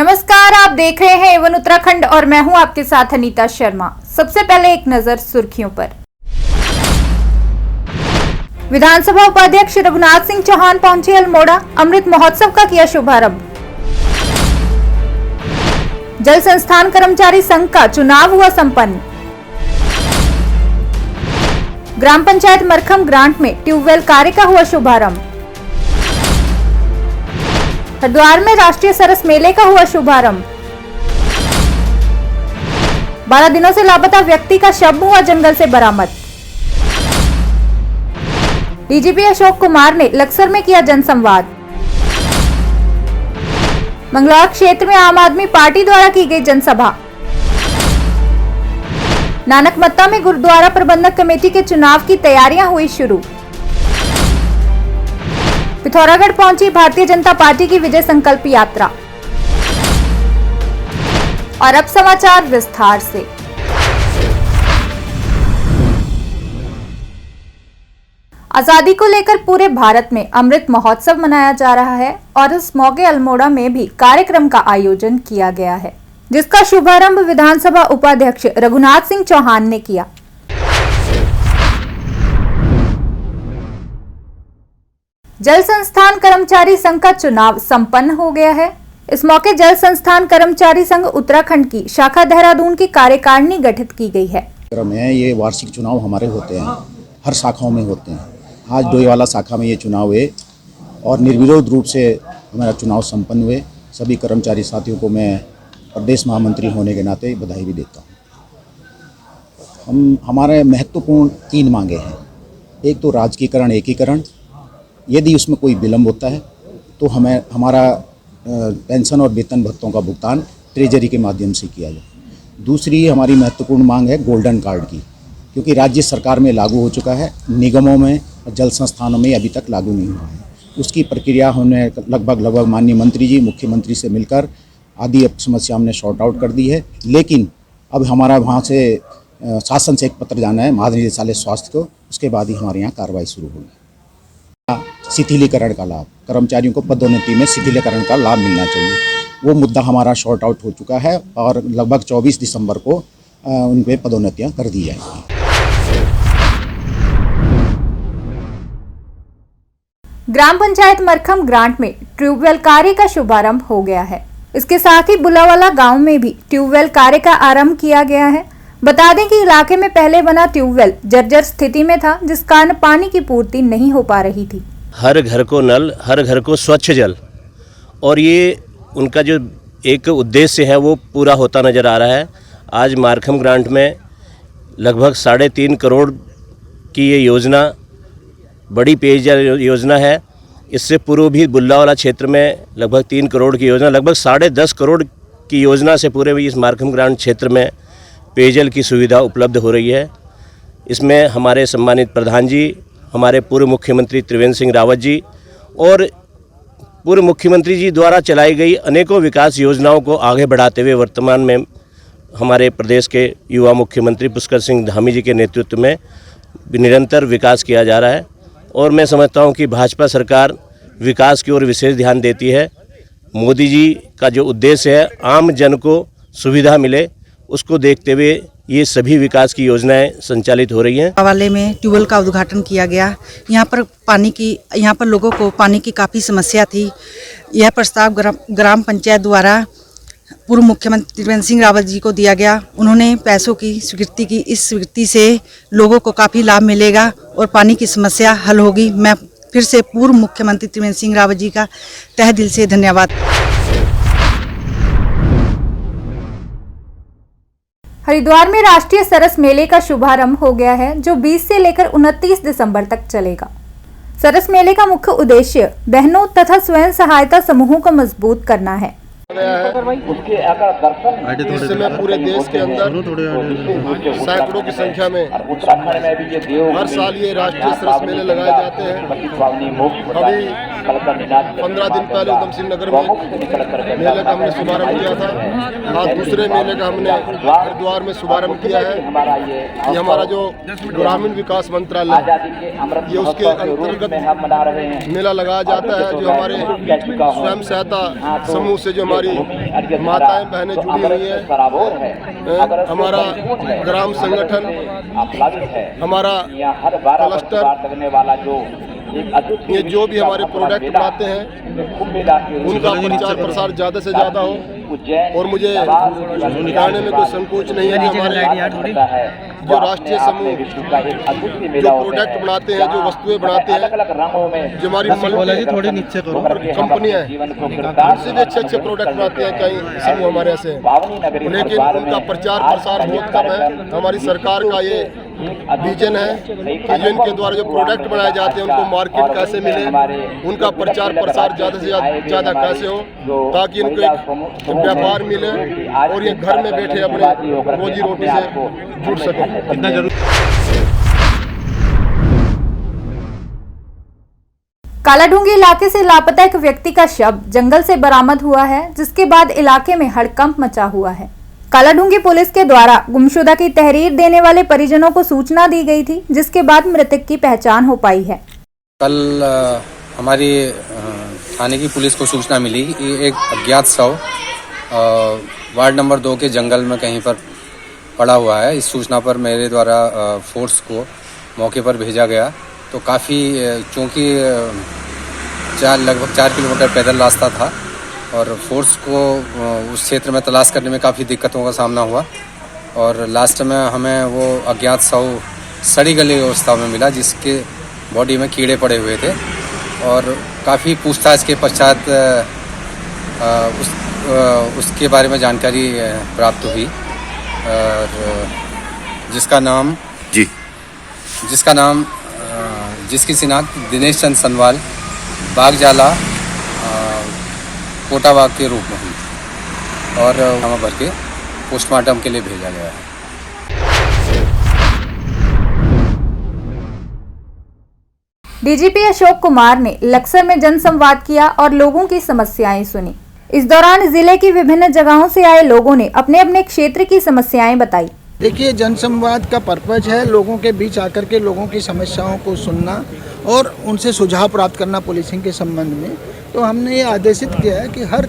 नमस्कार, आप देख रहे हैं एवन उत्तराखंड और मैं हूं आपके साथ अनीता शर्मा। सबसे पहले एक नजर सुर्खियों पर। विधानसभा उपाध्यक्ष रघुनाथ सिंह चौहान पहुंचे अल्मोड़ा, अमृत महोत्सव का किया शुभारंभ। जल संस्थान कर्मचारी संघ का चुनाव हुआ संपन्न। ग्राम पंचायत मरखम ग्रांट में ट्यूबवेल कार्य का हुआ शुभारंभ। हरिद्वार में राष्ट्रीय सरस मेले का हुआ शुभारंभ। 12 दिनों से लापता व्यक्ति का शव हुआ जंगल से बरामद। डीजीपी अशोक कुमार ने लक्सर में किया जनसंवाद। मंगलौर क्षेत्र में आम आदमी पार्टी द्वारा की गई जनसभा। नानकमत्ता में गुरुद्वारा प्रबंधक कमेटी के चुनाव की तैयारियां हुई शुरू। पिथौरागढ़ पहुंची भारतीय जनता पार्टी की विजय संकल्प यात्रा। और अब समाचार विस्तार से। आजादी को लेकर पूरे भारत में अमृत महोत्सव मनाया जा रहा है और इस मौके अल्मोड़ा में भी कार्यक्रम का आयोजन किया गया है, जिसका शुभारंभ विधानसभा उपाध्यक्ष रघुनाथ सिंह चौहान ने किया। जल संस्थान कर्मचारी संघ का चुनाव संपन्न हो गया है। इस मौके जल संस्थान कर्मचारी संघ उत्तराखंड की शाखा देहरादून की कार्यकारिणी गठित की गई है। ये वार्षिक चुनाव हमारे होते हैं, हर शाखाओं में होते हैं। आज डोईवाला शाखा में ये चुनाव हुए और निर्विरोध रूप से हमारा चुनाव संपन्न हुए। सभी कर्मचारी साथियों को मैं प्रदेश महामंत्री होने के नाते बधाई भी देता हूँ। हमारे महत्वपूर्ण 3 मांगे हैं। एक तो राजकीकरण एकीकरण, यदि उसमें कोई विलम्ब होता है तो हमें हमारा पेंशन और वेतन भत्तों का भुगतान ट्रेजरी के माध्यम से किया जाए। दूसरी हमारी महत्वपूर्ण मांग है गोल्डन कार्ड की, क्योंकि राज्य सरकार में लागू हो चुका है, निगमों में और जल संस्थानों में अभी तक लागू नहीं हुआ है। उसकी प्रक्रिया होने लगभग माननीय मंत्री जी मुख्यमंत्री से मिलकर आदि समस्या हमने शॉर्ट आउट कर दी है। लेकिन अब हमारा वहाँ से शासन से एक पत्र जाना है महानिदेशालय स्वास्थ्य को, उसके बाद ही हमारे यहाँ कार्रवाई शुरू होगी। शिथिलीकरण का लाभ, कर्मचारियों को पदोन्नति में शिथिलीकरण का लाभ मिलना चाहिए, वो मुद्दा हमारा शॉर्ट आउट हो चुका है और लगभग 24 दिसंबर को उन पे पदोन्नतियां कर दी जाएंगी। ग्राम पंचायत मरखम ग्रांट में ट्यूबवेल कार्य का शुभारंभ हो गया है। इसके साथ ही बुलावाला गांव में भी ट्यूबवेल कार्य का आरंभ किया गया है। बता दें कि इलाके में पहले बना ट्यूबवेल जर्जर स्थिति में था, जिस कारण पानी की पूर्ति नहीं हो पा रही थी। हर घर को नल, हर घर को स्वच्छ जल, और ये उनका जो एक उद्देश्य है वो पूरा होता नज़र आ रहा है। आज मरखम ग्रांट में लगभग 3.5 करोड़ की ये योजना बड़ी पेयजल योजना है। इससे पूर्व भी बुल्लावाला क्षेत्र में लगभग 3 करोड़ की योजना, लगभग 10.5 करोड़ की योजना से पूरे इस मरखम ग्रांट क्षेत्र में पेयजल की सुविधा उपलब्ध हो रही है। इसमें हमारे सम्मानित प्रधान जी, हमारे पूर्व मुख्यमंत्री त्रिवेंद्र सिंह रावत जी और पूर्व मुख्यमंत्री जी द्वारा चलाई गई अनेकों विकास योजनाओं को आगे बढ़ाते हुए वर्तमान में हमारे प्रदेश के युवा मुख्यमंत्री पुष्कर सिंह धामी जी के नेतृत्व में निरंतर विकास किया जा रहा है। और मैं समझता हूं कि भाजपा सरकार विकास की ओर विशेष ध्यान देती है। मोदी जी का जो उद्देश्य है आम जन को सुविधा मिले, उसको देखते हुए ये सभी विकास की योजनाएं संचालित हो रही हैं। वाले में ट्यूबवेल का उद्घाटन किया गया। यहाँ पर लोगों को पानी की काफ़ी समस्या थी। यह प्रस्ताव ग्राम पंचायत द्वारा पूर्व मुख्यमंत्री त्रिवेंद्र सिंह रावत जी को दिया गया। उन्होंने पैसों की स्वीकृति की। इस स्वीकृति से लोगों को काफ़ी लाभ मिलेगा और पानी की समस्या हल होगी। मैं फिर से पूर्व मुख्यमंत्री त्रिवेंद्र सिंह रावत जी का तहे दिल से धन्यवाद। हरिद्वार में राष्ट्रीय सरस मेले का शुभारंभ हो गया है, जो 20 से लेकर 29 दिसंबर तक चलेगा। सरस मेले का मुख्य उद्देश्य बहनों तथा स्वयं सहायता समूहों को मजबूत करना है। इस समय पूरे देश के अंदर सैकड़ों की संख्या में हर साल ये राष्ट्रीय सरस मेले लगाए जाते हैं। अभी 15 दिन पहले उधम सिंह नगर में मेले का हमने शुभारंभ किया था। आज दूसरे मेले का हमने हरिद्वार में शुभारंभ किया है। ये हमारा जो ग्रामीण विकास मंत्रालय ये उसके अंतर्गत मेला लगाया जाता है। जो हमारे स्वयं सहायता समूह से जो हमारी माताएं बहनें जुड़ी हुई हैं, हमारा ग्राम संगठन, हमारा क्लस्टर, ये जो भी हमारे प्रोडक्ट बनाते हैं उनका प्रचार प्रसार ज़्यादा से ज़्यादा हो। और मुझे कहने में कोई संकोच नहीं है कि हमारे जो राष्ट्रीय समूह जो प्रोडक्ट बनाते हैं, जो वस्तुएं बनाते हैं, जो हमारी कंपनियां हैं, उनसे भी अच्छे अच्छे प्रोडक्ट बनाते हैं कई समूह हमारे ऐसे, लेकिन उनका प्रचार प्रसार बहुत कम है। हमारी सरकार का ये विजन है कि जो इनके द्वारा जो प्रोडक्ट बनाए जाते हैं उनको मार्केट कैसे मिले, उनका प्रचार प्रसार ज़्यादा से ज़्यादा कैसे हो, ताकि इनको एक व्यापार मिले और ये घर में बैठे अपने रोजी रोटी से जुड़ सके। इतना जरूर। कालाढूंगी इलाके से लापता एक व्यक्ति का शव जंगल से बरामद हुआ है, जिसके बाद इलाके में हड़कंप मचा हुआ है। कालाढूंगी पुलिस के द्वारा गुमशुदा की तहरीर देने वाले परिजनों को सूचना दी गई थी, जिसके बाद मृतक की पहचान हो पाई है। कल हमारी थाने की पुलिस को सूचना मिली कि एक अज्ञात शव वार्ड नंबर 2 के जंगल में कहीं पर पड़ा हुआ है। इस सूचना पर मेरे द्वारा फोर्स को मौके पर भेजा गया, तो काफ़ी चूँकि लगभग 4 किलोमीटर पैदल रास्ता था और फोर्स को उस क्षेत्र में तलाश करने में काफ़ी दिक्कतों का सामना हुआ और लास्ट में हमें वो अज्ञात शव सड़ी गली अवस्था में मिला, जिसके बॉडी में कीड़े पड़े हुए थे। और काफ़ी पूछताछ के पश्चात उसके बारे में जानकारी प्राप्त हुई और जिसकी शिनाख्त दिनेश चंद सनवाल बागजाला कोटाबाग के रूप में हुई और वहाँ भर के पोस्टमार्टम के लिए भेजा गया है। डीजीपी अशोक कुमार ने लक्सर में जनसंवाद किया और लोगों की समस्याएं सुनी। इस दौरान जिले की विभिन्न जगहों से आए लोगों ने अपने अपने क्षेत्र की समस्याएं बताई। देखिए, जनसंवाद का पर्पज है लोगों के बीच आकर के लोगों की समस्याओं को सुनना और उनसे सुझाव प्राप्त करना पुलिसिंग के संबंध में। तो हमने ये आदेशित किया है कि हर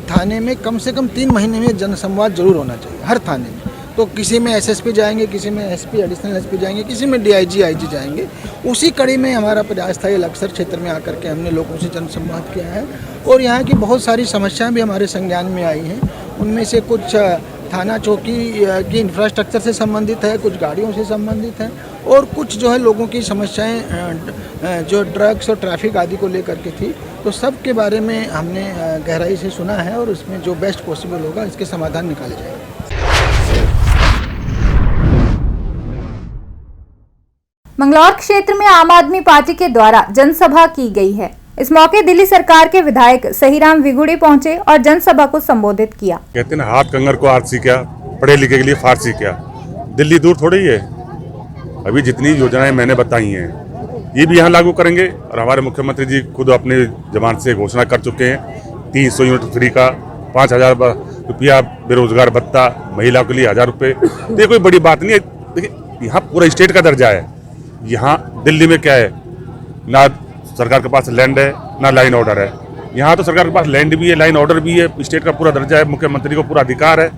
थाने में कम से कम 3 महीने में जनसंवाद जरूर होना चाहिए, हर थाने में। तो किसी में एसएसपी जाएंगे, किसी में एसपी एडिशनल एसपी जाएंगे, किसी में डीआईजी आईजी जाएंगे। उसी कड़ी में हमारा प्रयास था ये लक्सर क्षेत्र में आकर के हमने लोगों से जनसंवाद किया है और यहाँ की बहुत सारी समस्याएं भी हमारे संज्ञान में आई हैं। उनमें से कुछ थाना चौकी की इंफ्रास्ट्रक्चर से संबंधित है, कुछ गाड़ियों से संबंधित है और कुछ जो है लोगों की समस्याएं जो ड्रग्स और ट्रैफिक आदि को लेकर के थी। तो सब के बारे में हमने गहराई से सुना है और उसमें जो बेस्ट पॉसिबल होगा इसके समाधान निकाले जाएंगे। मंगलौर क्षेत्र में आम आदमी पार्टी के द्वारा जनसभा की गई है। इस मौके दिल्ली सरकार के विधायक सहीराम विगुड़ी पहुंचे और जनसभा को संबोधित किया। कहते हैं हाथ कंगर को आरसी क्या, पढ़े लिखे के लिए फारसी क्या। दिल्ली दूर थोड़ी है। अभी जितनी योजनाएं मैंने बताई हैं ये भी यहाँ लागू करेंगे और हमारे मुख्यमंत्री जी खुद अपने जबान से घोषणा कर चुके हैं 300 यूनिट फ्री का, 5,000 रुपया बेरोजगार भत्ता, महिला के लिए 1,000 रुपये। ये कोई बड़ी बात नहीं है। देखिए, यहाँ पूरा स्टेट का दर्जा है। यहाँ दिल्ली में क्या है, ना सरकार के पास लैंड है ना लाइन ऑर्डर है। यहाँ तो सरकार के पास लैंड भी है, लाइन ऑर्डर भी है, स्टेट का पूरा दर्जा है, मुख्यमंत्री को पूरा अधिकार है।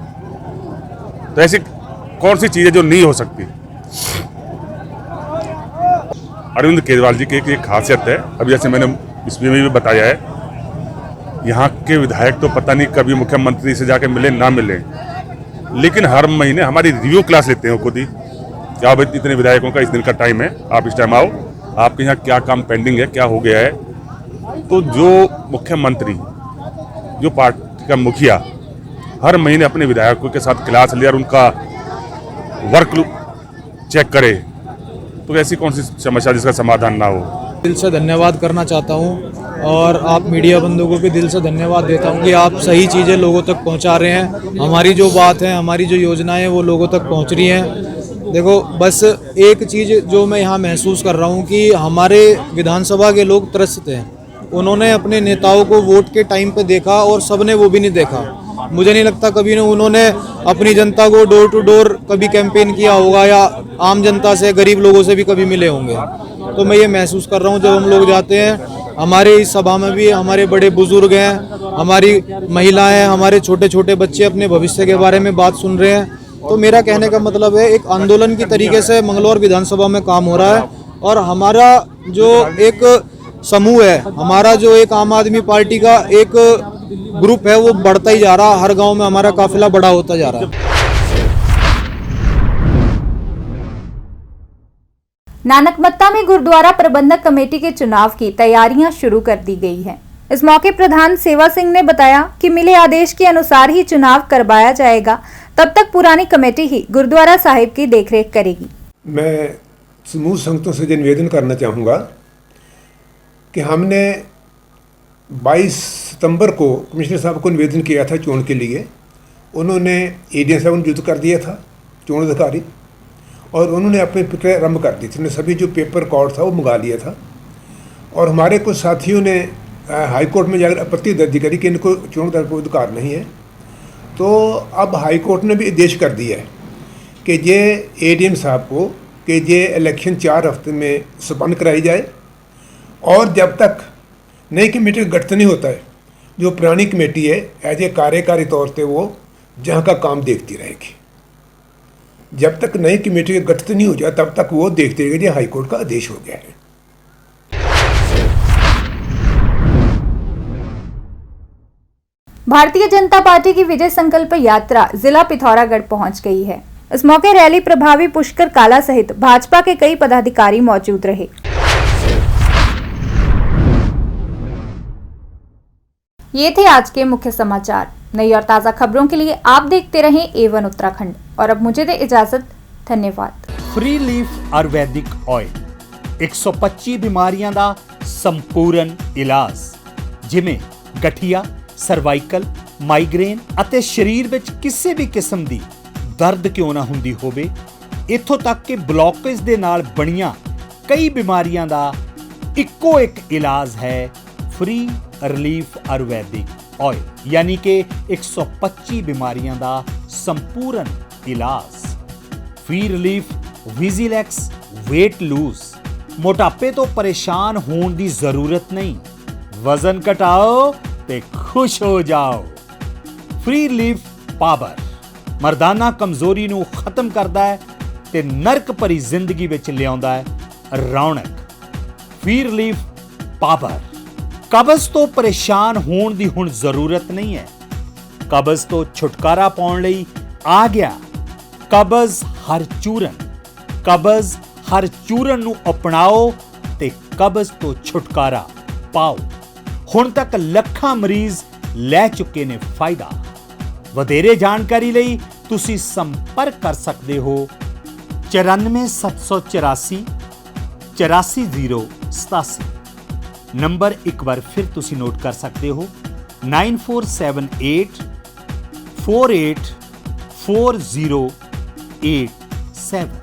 तो ऐसी कौन सी चीज़ें जो नहीं हो सकती। अरविंद केजरीवाल जी की एक खासियत है, अभी जैसे मैंने इसमें भी बताया है, यहाँ के विधायक तो पता नहीं कभी मुख्यमंत्री से जाके मिले ना मिले, लेकिन हर महीने हमारी रिव्यू क्लास लेते हैं खुद ही। क्या भाई इतने विधायकों का इस दिन का टाइम है, आप इस टाइम आओ, आपके यहाँ क्या काम पेंडिंग है, क्या हो गया है। तो जो मुख्यमंत्री, जो पार्टी का मुखिया हर महीने अपने विधायकों के साथ क्लास ले और उनका वर्क चेक करे, तो ऐसी कौन सी समस्या जिसका समाधान ना हो। दिल से धन्यवाद करना चाहता हूं और आप मीडिया बंधुओं को भी दिल से धन्यवाद देता हूं कि आप सही चीज़ें लोगों तक पहुंचा रहे हैं। हमारी जो बात है, हमारी जो योजनाएं वो लोगों तक पहुंच रही हैं। देखो, बस एक चीज़ जो मैं यहाँ महसूस कर रहा हूँ कि हमारे विधानसभा के लोग त्रस्त हैं उन्होंने अपने नेताओं को वोट के टाइम पे देखा और सबने वो भी नहीं देखा। मुझे नहीं लगता कभी उन्होंने अपनी जनता को डोर टू डोर कभी कैंपेन किया होगा या आम जनता से, गरीब लोगों से भी कभी मिले होंगे। तो मैं ये महसूस कर रहा हूँ जब हम लोग जाते हैं, हमारे इस सभा में भी हमारे बड़े बुजुर्ग हैं, हमारी महिलाएं, हमारे छोटे छोटे बच्चे अपने भविष्य के बारे में बात सुन रहे हैं। तो मेरा कहने का मतलब है एक आंदोलन की तरीके से मंगलौर विधानसभा में काम हो रहा है और हमारा जो एक समूह है, हमारा जो एक आम आदमी पार्टी का एक ग्रुप है वो बढ़ता ही जा रहा है। हर गांव में हमारा काफिला बड़ा होता जा रहा है। नानकमत्ता में गुरुद्वारा प्रबंधक कमेटी के चुनाव की तैयारियां शुरू कर दी गई हैं। इस मौके प्रधान सेवा सिंह ने बताया कि मिले आदेश के अनुसार ही चुनाव करवाया जाएगा, तब तक पुरानी कमेटी ही गुरुद्वारा साहिब की देखरेख करेगी। मैं समूह संगतों से निवेदन करना चाहूँगा कि हमने 22 सितंबर को कमिश्नर साहब को निवेदन किया था चुनाव के लिए। उन्होंने एडीएम साहब को नियुक्त कर दिया था चुनाव अधिकारी और उन्होंने अपनी प्रक्रिया आरम्भ कर दी थी। उन्होंने सभी जो पेपर रिकॉर्ड था वो मंगा लिया था और हमारे कुछ साथियों ने हाई कोर्ट में जाकर आपत्ति दर्ज करी कि इनको चुनाव का अधिकार नहीं है। तो अब हाई कोर्ट ने भी आदेश कर दिया है कि ये एडीएम साहब को कि ये इलेक्शन 4 हफ्ते में संपन्न कराई जाए और जब तक नई कमेटी का गठन नहीं होता है, जो पुरानी कमेटी है एज ए कार्यकारी तौर पे वो जहाँ का काम देखती रहेगी। जब तक नई कमेटी का गठन नहीं हो जाए तब तक वो देखते रहेगी। ये हाईकोर्ट का आदेश हो गया है। भारतीय जनता पार्टी की विजय संकल्प यात्रा जिला पिथौरागढ़ पहुंच गई है। इस मौके रैली प्रभारी पुष्कर काला सहित भाजपा के कई पदाधिकारी मौजूद रहे। ये थे आज के मुख्य समाचार। नई और ताजा खबरों के लिए आप देखते रहें A1 उत्तराखंड और अब मुझे दे इजाजत। धन्यवाद। फ्री लीफ आयुर्वैदिक ऑयल 125 बीमारियां दा संपूर्ण इलाज जिमें गठिया, ਸਰਵਾਈਕਲ, ਮਾਈਗ੍ਰੇਨ ਅਤੇ ਸਰੀਰ ਵਿੱਚ ਕਿਸੇ ਵੀ ਕਿਸਮ ਦੀ ਦਰਦ ਕਿਉਂ ਨਾ ਹੁੰਦੀ ਹੋਵੇ, ਇੱਥੋਂ ਤੱਕ ਕਿ ਬਲੌਕੇਜ ਦੇ ਨਾਲ ਬਣੀਆਂ ਕਈ ਬਿਮਾਰੀਆਂ ਦਾ ਇੱਕੋ ਇੱਕ ਇਲਾਜ ਹੈ ਫ੍ਰੀ ਰਿਲੀਫ ਆਯੁਰਵੈਦਿਕ ਆਇਲ, ਯਾਨੀ ਕਿ 125 ਬਿਮਾਰੀਆਂ ਦਾ ਸੰਪੂਰਨ ਇਲਾਜ। ਫ੍ਰੀ ਰਿਲੀਫ ਵਿਜ਼ੀਲੈਕਸ weight lose, ਮੋਟਾਪੇ ਤੋਂ ਪਰੇਸ਼ਾਨ ਹੋਣ ਦੀ ਜ਼ਰੂਰਤ ਨਹੀਂ, ਵਜ਼ਨ ਘਟਾਓ ਤੇ खुश हो जाओ। फ्री रिलीफ पावर मर्दाना कमजोरी नूं खत्म करदा है ते नरक भरी जिंदगी विच लियाउंदा है रौनक। फ्री रिलीफ पावर कब्ज तो परेशान होण दी हुण जरूरत नहीं है। कब्ज तो छुटकारा पाउण लई आ गया कब्ज हर चूरन। कब्ज हर चूरन नूं अपनाओ ते कब्ज तो छुटकारा पाओ। ਹੁਣ ਤੱਕ ਲੱਖਾਂ ਮਰੀਜ਼ ਲੈ ਚੁੱਕੇ ਨੇ ਫਾਇਦਾ। ਵਧੇਰੇ ਜਾਣਕਾਰੀ ਲਈ ਤੁਸੀਂ ਸੰਪਰਕ ਕਰ ਸਕਦੇ ਹੋ 94784 84087। ਨੰਬਰ ਇੱਕ ਵਾਰ ਫਿਰ ਤੁਸੀਂ ਨੋਟ ਕਰ ਸਕਦੇ ਹੋ 9478 484087।